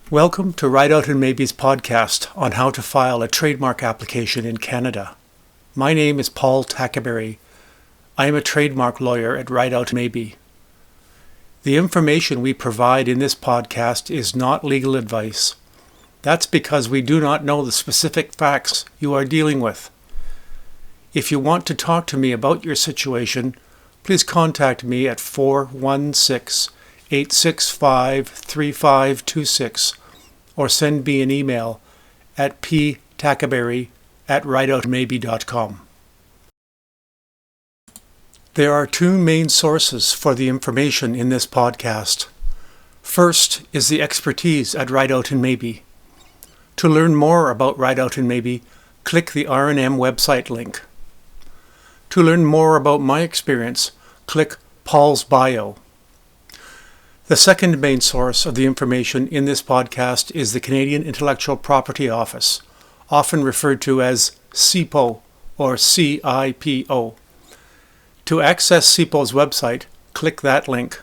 Welcome to Ridout Maybee's podcast on how to file a trademark application in Canada. My name is Paul Tackaberry. I am a trademark lawyer at Ridout Maybee. The information we provide in this podcast is not legal advice. That's because we do not know the specific facts you are dealing with. If you want to talk to me about your situation, please contact me at 416-865-3526 or send me an email at ptackaberry@ridoutmaybee.com. There are two main sources for the information in this podcast. First is the expertise at Ridout Maybee. To learn more about Ridout Maybee, click the R&M website link. To learn more about my experience, click Paul's bio. The second main source of the information in this podcast is the Canadian Intellectual Property Office, often referred to as CIPO or CIPO. To access CIPO's website, click that link.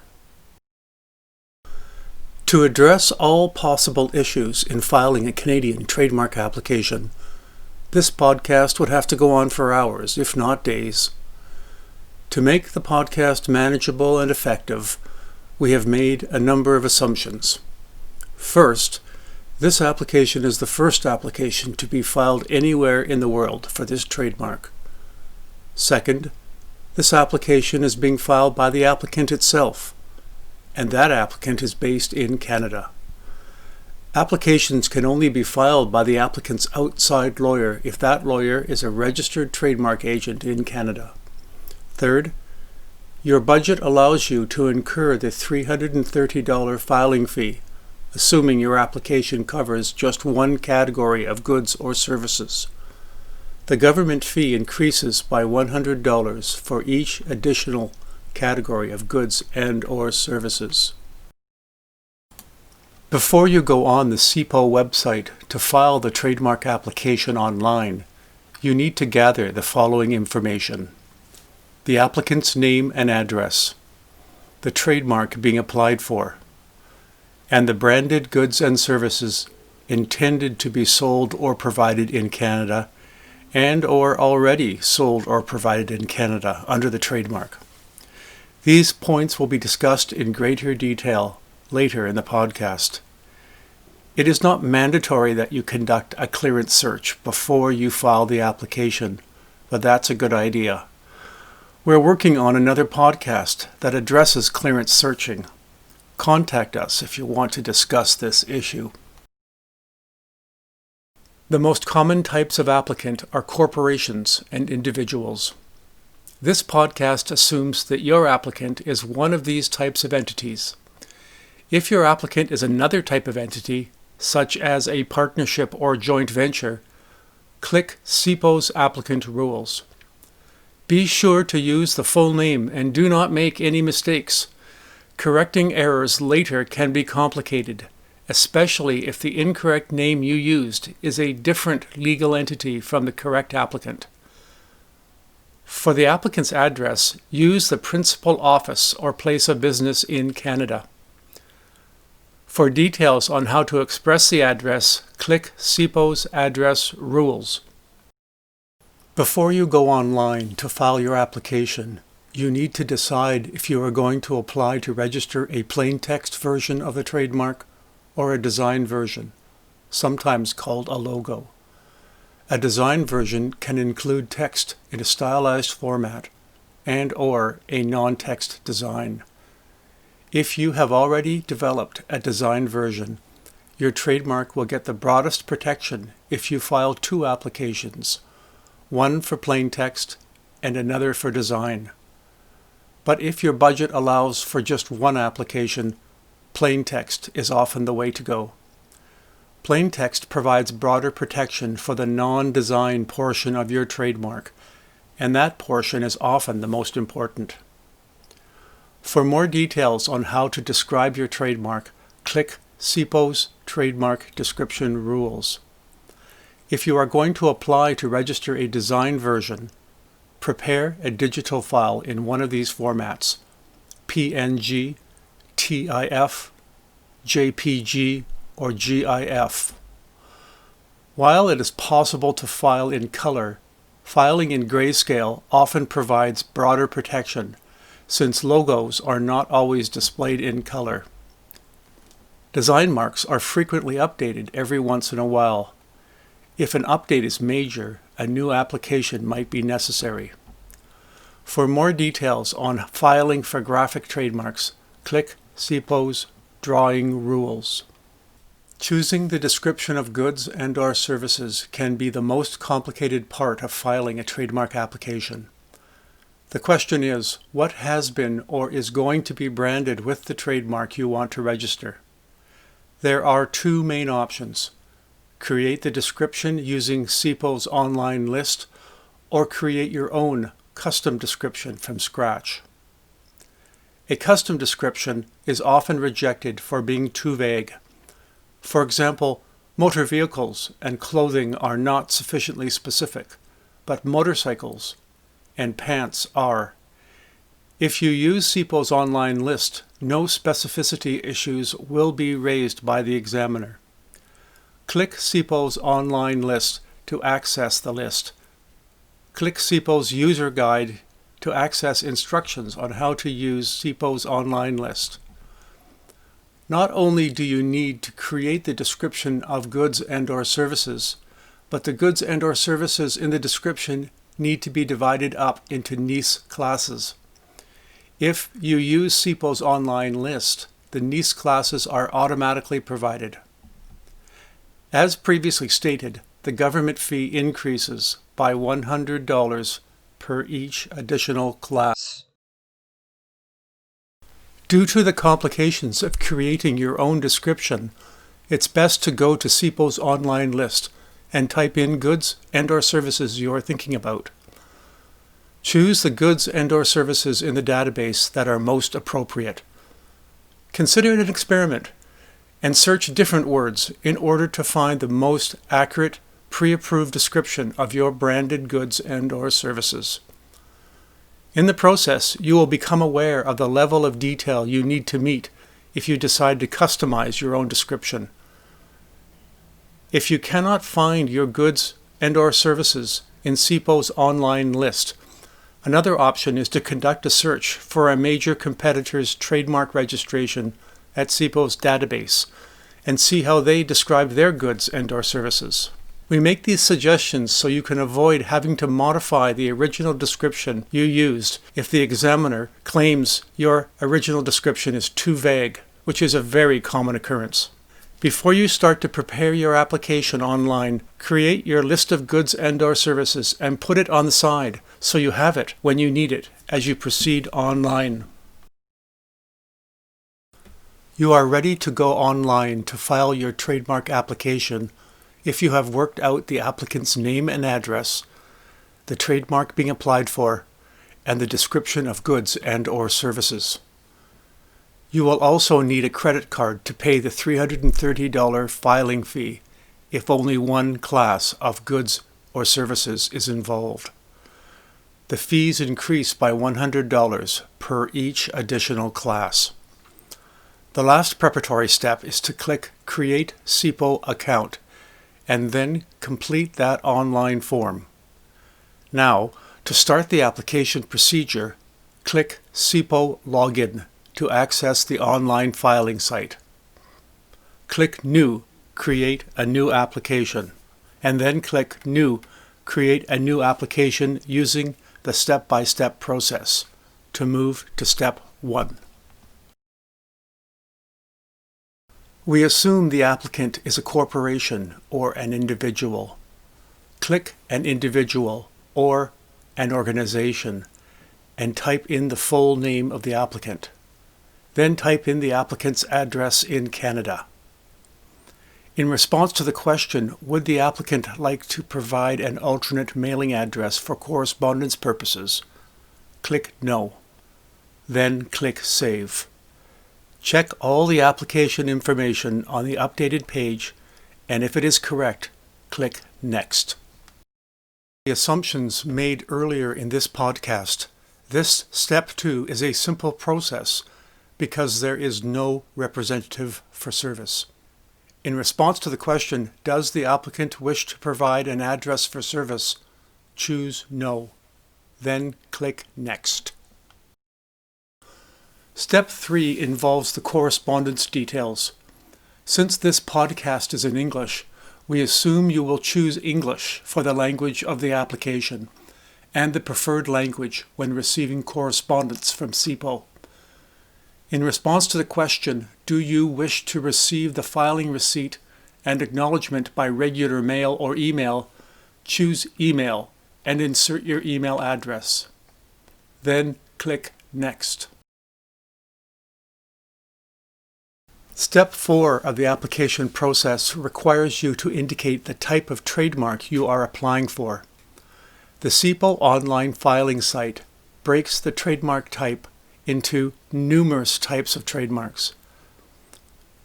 To address all possible issues in filing a Canadian trademark application, this podcast would have to go on for hours, if not days. To make the podcast manageable and effective, we have made a number of assumptions. First, this application is the first application to be filed anywhere in the world for this trademark. Second, this application is being filed by the applicant itself, and that applicant is based in Canada. Applications can only be filed by the applicant's outside lawyer if that lawyer is a registered trademark agent in Canada. Third, your budget allows you to incur the $330 filing fee, assuming your application covers just one category of goods or services. The government fee increases by $100 for each additional category of goods and/or services. Before you go on the CIPO website to file the trademark application online, you need to gather the following information: the applicant's name and address, the trademark being applied for, and the branded goods and services intended to be sold or provided in Canada and/or already sold or provided in Canada under the trademark. These points will be discussed in greater detail later in the podcast. It is not mandatory that you conduct a clearance search before you file the application, but that's a good idea. We're working on another podcast that addresses clearance searching. Contact us if you want to discuss this issue. The most common types of applicant are corporations and individuals. This podcast assumes that your applicant is one of these types of entities. If your applicant is another type of entity, such as a partnership or joint venture, click CIPO's applicant rules. Be sure to use the full name and do not make any mistakes. Correcting errors later can be complicated, especially if the incorrect name you used is a different legal entity from the correct applicant. For the applicant's address, use the principal office or place of business in Canada. For details on how to express the address, click CIPO's address rules. Before you go online to file your application, you need to decide if you are going to apply to register a plain text version of the trademark or a design version, sometimes called a logo. A design version can include text in a stylized format and/or a non-text design. If you have already developed a design version, your trademark will get the broadest protection if you file two applications, one for plain text and another for design. But if your budget allows for just one application, plain text is often the way to go. Plain text provides broader protection for the non-design portion of your trademark, and that portion is often the most important. For more details on how to describe your trademark, click CIPO's Trademark Description Rules. If you are going to apply to register a design version, prepare a digital file in one of these formats: PNG, TIF, JPG, or GIF. While it is possible to file in color, filing in grayscale often provides broader protection, since logos are not always displayed in color. Design marks are frequently updated every once in a while. If an update is major, a new application might be necessary. For more details on filing for graphic trademarks, click CIPO's Drawing Rules. Choosing the description of goods and/or services can be the most complicated part of filing a trademark application. The question is, what has been or is going to be branded with the trademark you want to register? There are two main options: create the description using CIPO's online list, or create your own custom description from scratch. A custom description is often rejected for being too vague. For example, motor vehicles and clothing are not sufficiently specific, but motorcycles and pants are. If you use CIPO's online list, no specificity issues will be raised by the examiner. Click CIPO's online list to access the list. Click CIPO's user guide to access instructions on how to use CIPO's online list. Not only do you need to create the description of goods and/or services, but the goods and/or services in the description need to be divided up into niche classes. If you use CIPO's online list, the niche classes are automatically provided. As previously stated, the government fee increases by $100 per each additional class. Due to the complications of creating your own description, it's best to go to CIPO's online list and type in goods and/or services you are thinking about. Choose the goods and/or services in the database that are most appropriate. Consider it an experiment and search different words in order to find the most accurate, pre-approved description of your branded goods and/or services. In the process, you will become aware of the level of detail you need to meet if you decide to customize your own description. If you cannot find your goods and/or services in CIPO's online list, another option is to conduct a search for a major competitor's trademark registration at CIPO's database and see how they describe their goods and/or services. We make these suggestions so you can avoid having to modify the original description you used if the examiner claims your original description is too vague, which is a very common occurrence. Before you start to prepare your application online, create your list of goods and/or services and put it on the side so you have it when you need it as you proceed online. You are ready to go online to file your trademark application if you have worked out the applicant's name and address, the trademark being applied for, and the description of goods and/or services. You will also need a credit card to pay the $330 filing fee if only one class of goods or services is involved. The fees increase by $100 per each additional class. The last preparatory step is to click Create CIPO Account and then complete that online form. Now, to start the application procedure, click CIPO Login to access the online filing site. Click New, Create a New Application, and then click New, Create a New Application using the step-by-step process to move to Step 1. We assume the applicant is a corporation or an individual. Click an individual or an organization and type in the full name of the applicant. Then type in the applicant's address in Canada. In response to the question, would the applicant like to provide an alternate mailing address for correspondence purposes? Click No. Then click Save. Check all the application information on the updated page, and if it is correct, click Next. The assumptions made earlier in this podcast, this Step 2 is a simple process because there is no representative for service. In response to the question, does the applicant wish to provide an address for service? Choose No. Then click Next. Step 3 involves the correspondence details. Since this podcast is in English, we assume you will choose English for the language of the application and the preferred language when receiving correspondence from CIPO. In response to the question, do you wish to receive the filing receipt and acknowledgement by regular mail or email, choose Email and insert your email address. Then click Next. Step 4 of the application process requires you to indicate the type of trademark you are applying for. The CIPO online filing site breaks the trademark type into numerous types of trademarks.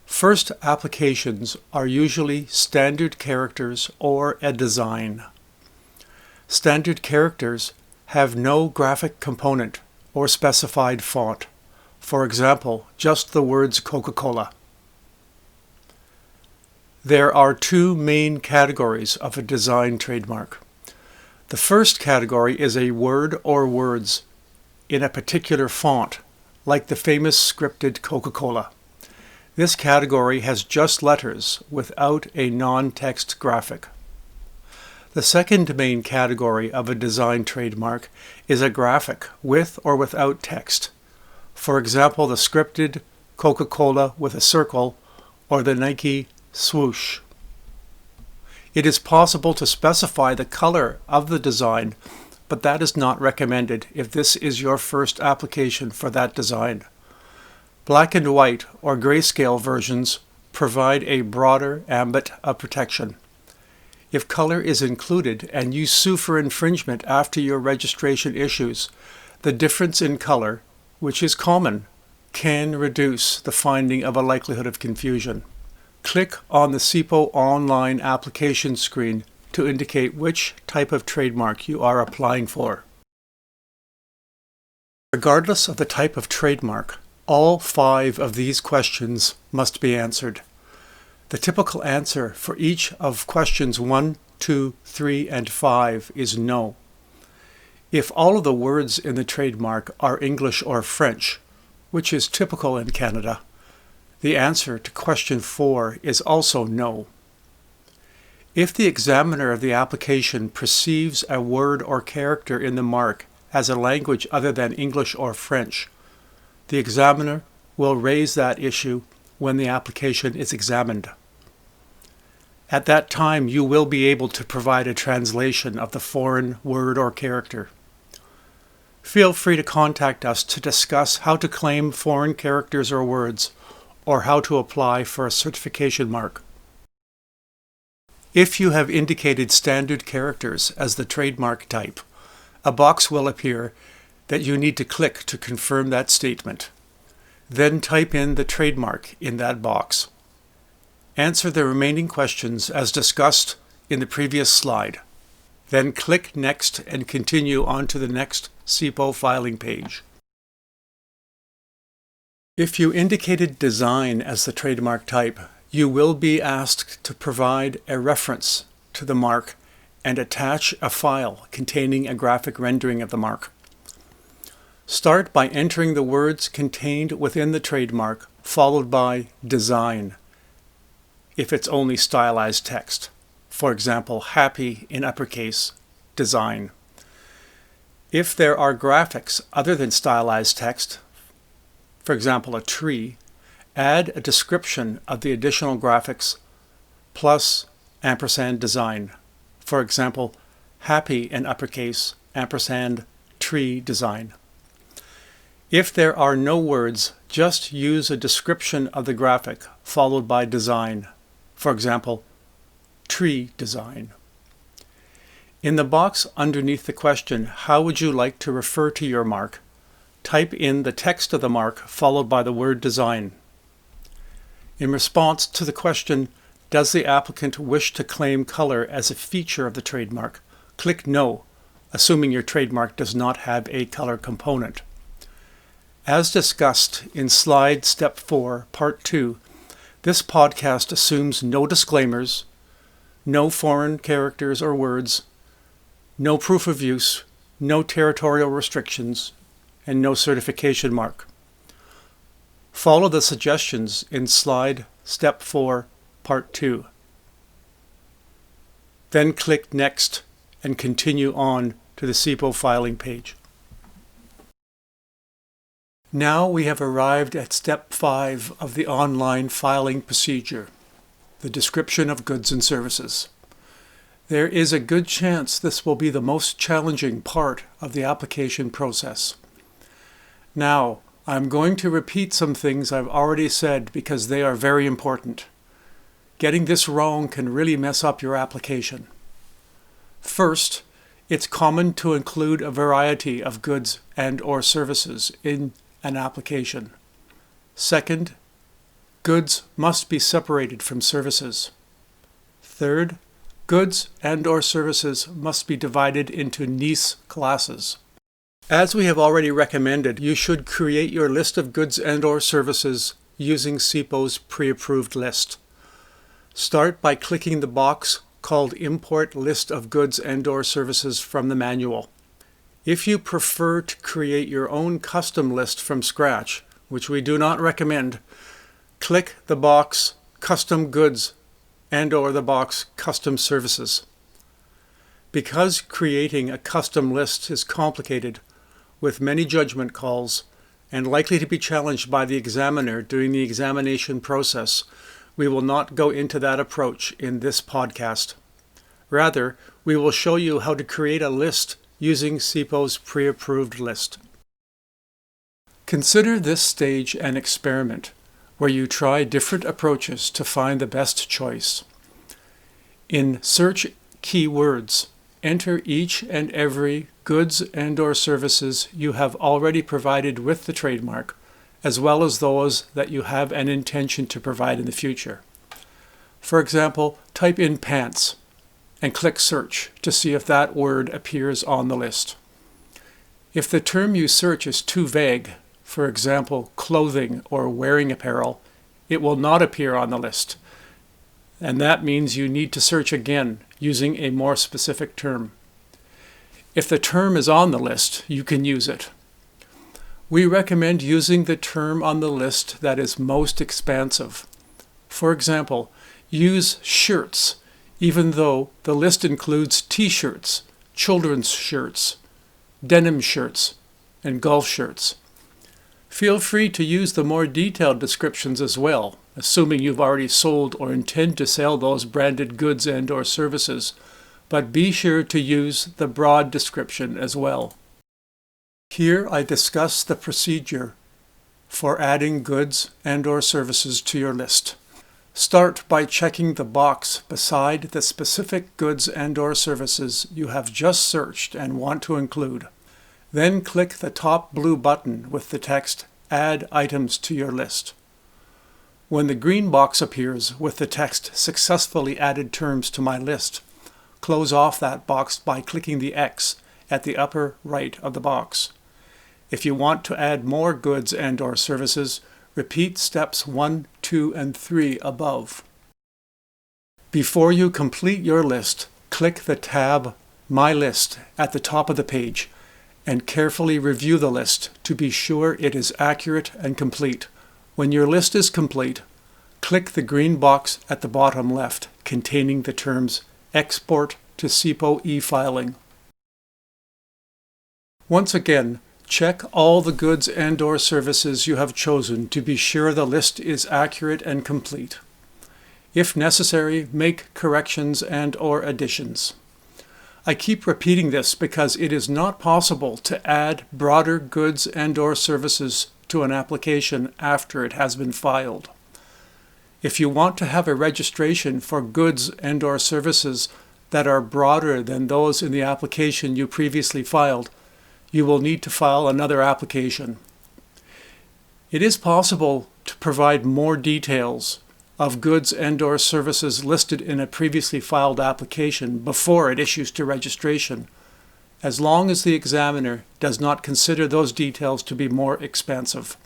First applications are usually standard characters or a design. Standard characters have no graphic component or specified font. For example, just the words Coca-Cola. There are two main categories of a design trademark. The first category is a word or words in a particular font, like the famous scripted Coca-Cola. This category has just letters without a non-text graphic. The second main category of a design trademark is a graphic with or without text. For example, the scripted Coca-Cola with a circle or the Nike swoosh. It is possible to specify the color of the design, but that is not recommended if this is your first application for that design. Black and white or grayscale versions provide a broader ambit of protection. If color is included and you sue for infringement after your registration issues, the difference in color, which is common, can reduce the finding of a likelihood of confusion. Click on the CIPO online application screen to indicate which type of trademark you are applying for. Regardless of the type of trademark, all 5 of these questions must be answered. The typical answer for each of questions 1, 2, 3, and 5 is no. If all of the words in the trademark are English or French, which is typical in Canada, the answer to question 4 is also no. If the examiner of the application perceives a word or character in the mark as a language other than English or French, the examiner will raise that issue when the application is examined. At that time, you will be able to provide a translation of the foreign word or character. Feel free to contact us to discuss how to claim foreign characters or words, or how to apply for a certification mark. If you have indicated standard characters as the trademark type, a box will appear that you need to click to confirm that statement. Then type in the trademark in that box. Answer the remaining questions as discussed in the previous slide. Then click Next and continue on to the next CIPO filing page. If you indicated design as the trademark type, you will be asked to provide a reference to the mark and attach a file containing a graphic rendering of the mark. Start by entering the words contained within the trademark, followed by design, if it's only stylized text. For example, happy in uppercase, design. If there are graphics other than stylized text, for example, a tree, add a description of the additional graphics plus ampersand design. For example, happy in uppercase, ampersand tree design. If there are no words, just use a description of the graphic followed by design. For example, tree design. In the box underneath the question, how would you like to refer to your mark? Type in the text of the mark followed by the word design. In response to the question, does the applicant wish to claim color as a feature of the trademark? Click No, assuming your trademark does not have a color component. As discussed in slide step 4, part 2, This podcast assumes no disclaimers, no foreign characters or words, no proof of use, no territorial restrictions, and no certification mark. Follow the suggestions in slide Step 4, Part 2. Then click Next and continue on to the CIPO filing page. Now we have arrived at Step 5 of the online filing procedure, the description of goods and services. There is a good chance this will be the most challenging part of the application process. Now, I'm going to repeat some things I've already said because they are very important. Getting this wrong can really mess up your application. First, it's common to include a variety of goods and/or services in an application. Second, goods must be separated from services. Third, goods and/or services must be divided into niche classes. As we have already recommended, you should create your list of goods and/or services using CIPO's pre-approved list. Start by clicking the box called Import List of Goods and/or Services from the manual. If you prefer to create your own custom list from scratch, which we do not recommend, click the box Custom Goods and/or the box Custom Services. Because creating a custom list is complicated, with many judgment calls, and likely to be challenged by the examiner during the examination process, we will not go into that approach in this podcast. Rather, we will show you how to create a list using CIPO's pre-approved list. Consider this stage an experiment, where you try different approaches to find the best choice. In search keywords, enter each and every goods and/or services you have already provided with the trademark, as well as those that you have an intention to provide in the future. For example, type in pants and click search to see if that word appears on the list. If the term you search is too vague, for example, clothing or wearing apparel, it will not appear on the list. And that means you need to search again using a more specific term. If the term is on the list, you can use it. We recommend using the term on the list that is most expansive. For example, use shirts, even though the list includes t-shirts, children's shirts, denim shirts, and golf shirts. Feel free to use the more detailed descriptions as well, assuming you've already sold or intend to sell those branded goods and/or services, but be sure to use the broad description as well. Here I discuss the procedure for adding goods and/or services to your list. Start by checking the box beside the specific goods and/or services you have just searched and want to include. Then click the top blue button with the text Add Items to your list. When the green box appears with the text Successfully Added Terms to my list, close off that box by clicking the X at the upper right of the box. If you want to add more goods and/or services, repeat steps 1, 2, and 3 above. Before you complete your list, click the tab My List at the top of the page and carefully review the list to be sure it is accurate and complete. When your list is complete, click the green box at the bottom left containing the terms Export to CIPO e-filing. Once again, check all the goods and/or services you have chosen to be sure the list is accurate and complete. If necessary, make corrections and/or additions. I keep repeating this because it is not possible to add broader goods and/or services to an application after it has been filed. If you want to have a registration for goods and/or services that are broader than those in the application you previously filed, you will need to file another application. It is possible to provide more details of goods and/or services listed in a previously filed application before it issues to registration, as long as the examiner does not consider those details to be more expansive.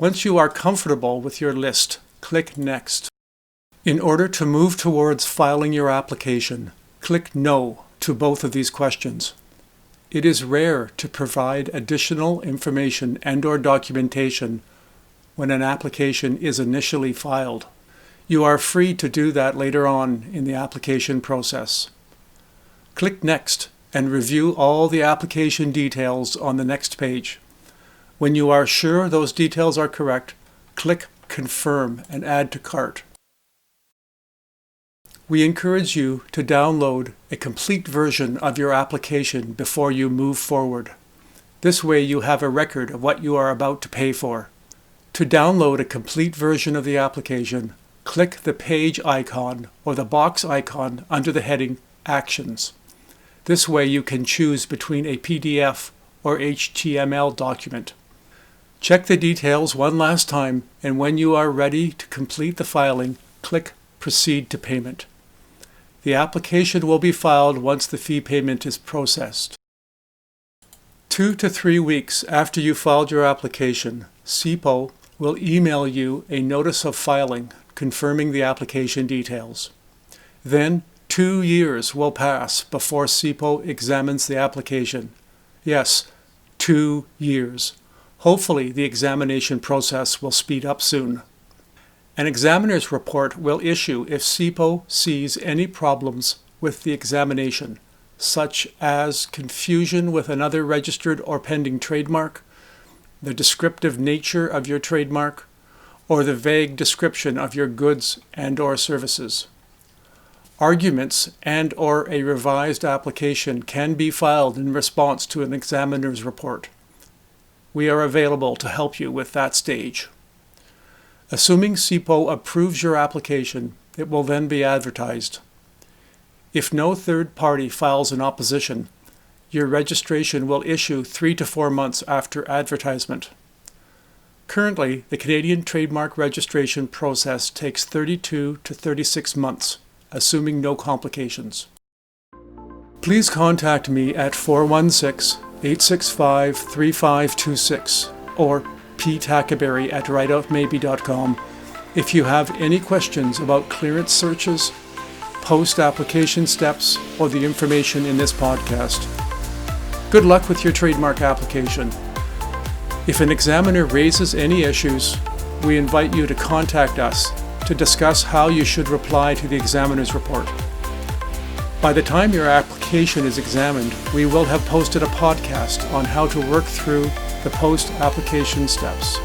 Once you are comfortable with your list, click Next. In order to move towards filing your application, click No to both of these questions. It is rare to provide additional information and/or documentation when an application is initially filed. You are free to do that later on in the application process. Click Next and review all the application details on the next page. When you are sure those details are correct, click Confirm and Add to Cart. We encourage you to download a complete version of your application before you move forward. This way you have a record of what you are about to pay for. To download a complete version of the application, click the page icon or the box icon under the heading Actions. This way you can choose between a PDF or HTML document. Check the details one last time, and when you are ready to complete the filing, click Proceed to Payment. The application will be filed once the fee payment is processed. 2 to 3 weeks after you filed your application, CIPO will email you a notice of filing confirming the application details. Then 2 years will pass before CIPO examines the application. Yes, 2 years. Hopefully the examination process will speed up soon. An examiner's report will issue if CIPO sees any problems with the examination, such as confusion with another registered or pending trademark, the descriptive nature of your trademark, or the vague description of your goods and/or services. Arguments and/or a revised application can be filed in response to an examiner's report. We are available to help you with that stage. Assuming CIPO approves your application, it will then be advertised. If no third party files an opposition, your registration will issue 3 to 4 months after advertisement. Currently, the Canadian trademark registration process takes 32 to 36 months, assuming no complications. Please contact me at 416-865-3526 or Tackaberry@ridoutmaybee.com if you have any questions about clearance searches, post-application steps, or the information in this podcast. Good luck with your trademark application. If an examiner raises any issues, we invite you to contact us to discuss how you should reply to the examiner's report. By the time your application is examined, we will have posted a podcast on how to work through the post-application steps.